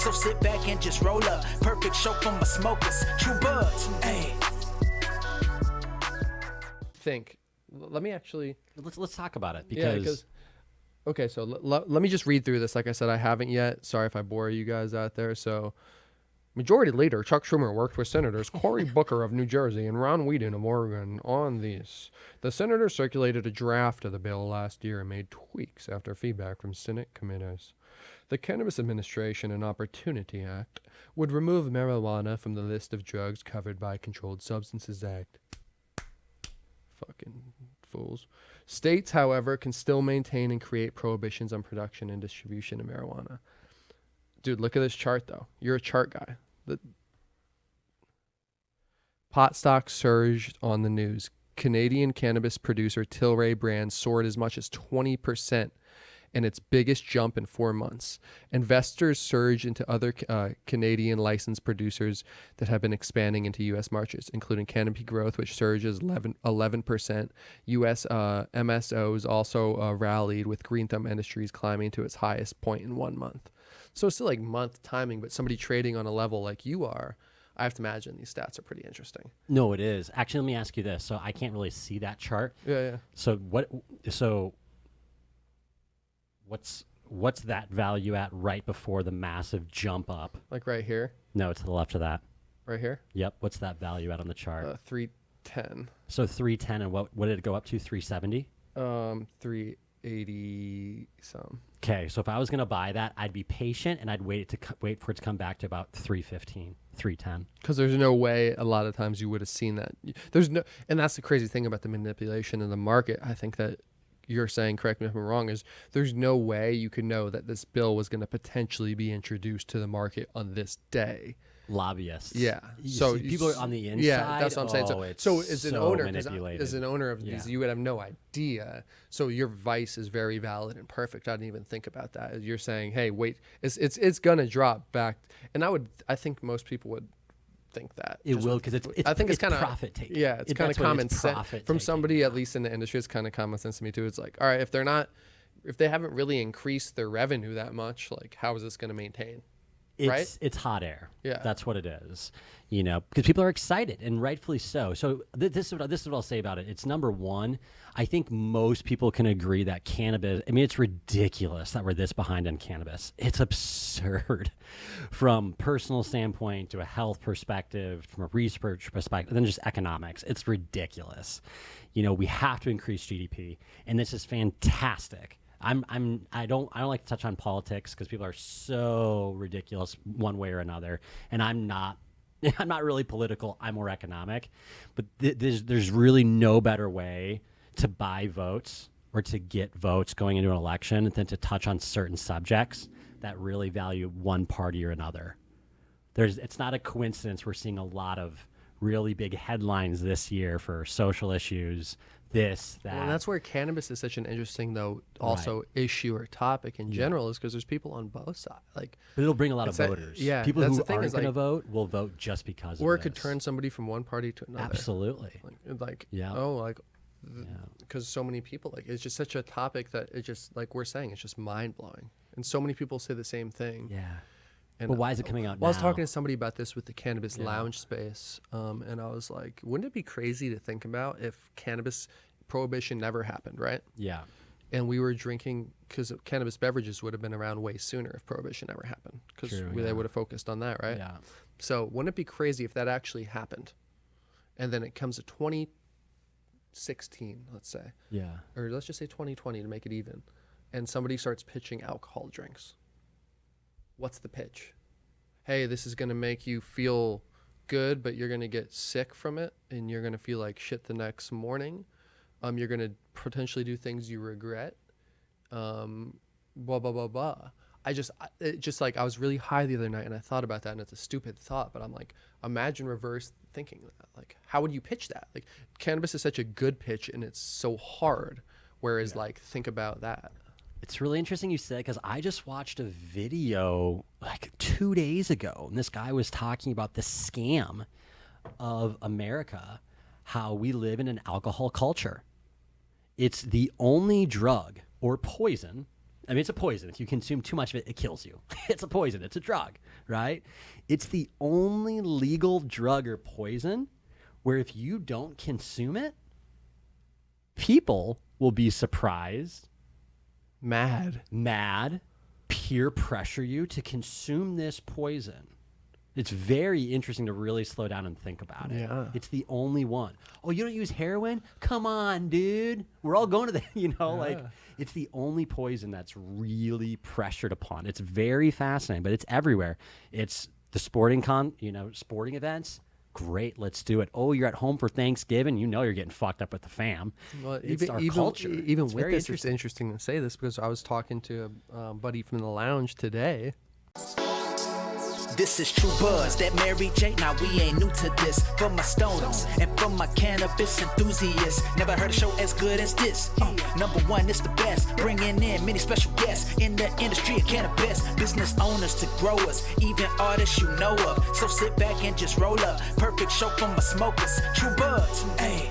So sit back and just roll up. Perfect show for my smokers. True buds. Hey. Let me actually let's talk about it because okay, so let me just read through this. Like I said, I haven't yet. Sorry if I bore you guys out there. So Majority Leader Chuck Schumer worked with Senators Cory Booker of New Jersey and Ron Whedon of Oregon on these. The senators circulated a draft of the bill last year and made tweaks after feedback from Senate committees. The Cannabis Administration and Opportunity Act would remove marijuana from the list of drugs covered by Controlled Substances Act. Fucking fools. States, however, can still maintain and create prohibitions on production and distribution of marijuana. Dude, look at this chart, though. You're a chart guy. The pot stock surged on the news. Canadian cannabis producer Tilray Brands soared as much as 20% in its biggest jump in 4 months. Investors surged into other Canadian licensed producers that have been expanding into U.S. markets, including Canopy Growth, which surges 11%. U.S. MSOs also rallied, with Green Thumb Industries climbing to its highest point in 1 month. So it's still like month timing, but somebody trading on a level like you are, I have to imagine these stats are pretty interesting. No, it is. Actually, let me ask you this. So I can't really see that chart. Yeah. So what's that value at right before the massive jump up? Like right here? No, to the left of that. Right here? Yep. What's that value at on the chart? 310. So 310, and what did it go up to? 370? 380 some. Okay, so if I was going to buy that, I'd be patient and I'd wait for it to come back to about 315, 310. Because there's no way a lot of times you would have seen that. And that's the crazy thing about the manipulation in the market. I think that you're saying, correct me if I'm wrong, is there's no way you could know that this bill was going to potentially be introduced to the market on this day. Lobbyists. Yeah. So people are on the inside. Yeah, that's what I'm saying. So as an owner, manipulated. As an owner of these, you would have no idea. So your advice is very valid and perfect. I didn't even think about that. You're saying, hey, wait, it's gonna drop back, and I think most people would think that it will, because it's kind of profit taking. Yeah, it's kind of common sense from somebody at least in the industry. It's kind of common sense to me too. It's like, all right, if they haven't really increased their revenue that much, like how is this going to maintain? It's hot air. Yeah, that's what it is. Because people are excited, and rightfully so. So this is what I'll say about it. It's number one. I think most people can agree that cannabis. I mean, it's ridiculous that we're this behind on cannabis. It's absurd, from personal standpoint to a health perspective, from a research perspective, then just economics. It's ridiculous. We have to increase GDP, and this is fantastic. I don't like to touch on politics because people are so ridiculous one way or another, and I'm not really political. I'm more economic, but there's really no better way to buy votes or to get votes going into an election than to touch on certain subjects that really value one party or another. It's not a coincidence we're seeing a lot of really big headlines this year for social issues. This, that. And that's where cannabis is such an interesting, though, also issue or topic in general, is because there's people on both sides. But it'll bring a lot of voters. People who aren't going to vote will vote just because. Or it could turn somebody from one party to another. Absolutely. Because so many people, it's just such a topic that it just, like we're saying, it's just mind blowing, and so many people say the same thing. Yeah. And but why is it coming out now? I was talking to somebody about this with the cannabis lounge space, and I was like, wouldn't it be crazy to think about if cannabis prohibition never happened, right? Yeah. And we were drinking, because cannabis beverages would have been around way sooner if prohibition never happened, because they would have focused on that, right? Yeah. So wouldn't it be crazy if that actually happened, and then it comes to 2016, let's say, or let's just say 2020 to make it even, and somebody starts pitching alcohol drinks. What's the pitch? Hey, this is going to make you feel good, but you're going to get sick from it, and you're going to feel like shit the next morning. You're going to potentially do things you regret. Blah, blah, blah, blah. I was really high the other night, and I thought about that, and it's a stupid thought, but I'm like, imagine reverse thinking that. Like, how would you pitch that? Like, cannabis is such a good pitch, and it's so hard, whereas, think about that. It's really interesting you said, because I just watched a video 2 days ago, and this guy was talking about the scam of America, how we live in an alcohol culture. It's the only drug or poison, I mean, it's a poison. If you consume too much of it, it kills you. It's a poison. It's a drug, right? It's the only legal drug or poison where if you don't consume it, people will be surprised, Mad. peer pressure you to consume this poison. It's very interesting to really slow down and think about it. Yeah. It's the only one. Oh, you don't use heroin? Come on, dude. We're all going to the, like, it's the only poison that's really pressured upon. It's very fascinating, but it's everywhere. It's the sporting events. Great, let's do it. Oh, you're at home for Thanksgiving. You're getting fucked up with the fam. Well, It's our culture. Even It's with very this, it's interesting to say this because I was talking to a buddy from the lounge today. This is True Buzz, that Mary J. Now we ain't new to this. For my stoners and for my cannabis enthusiasts, never heard a show as good as this. Number one, it's the best. Bringing in many special guests in the industry of cannabis. Business owners to growers, even artists you know of. So sit back and just roll up. Perfect show for my smokers. True Buzz, hey.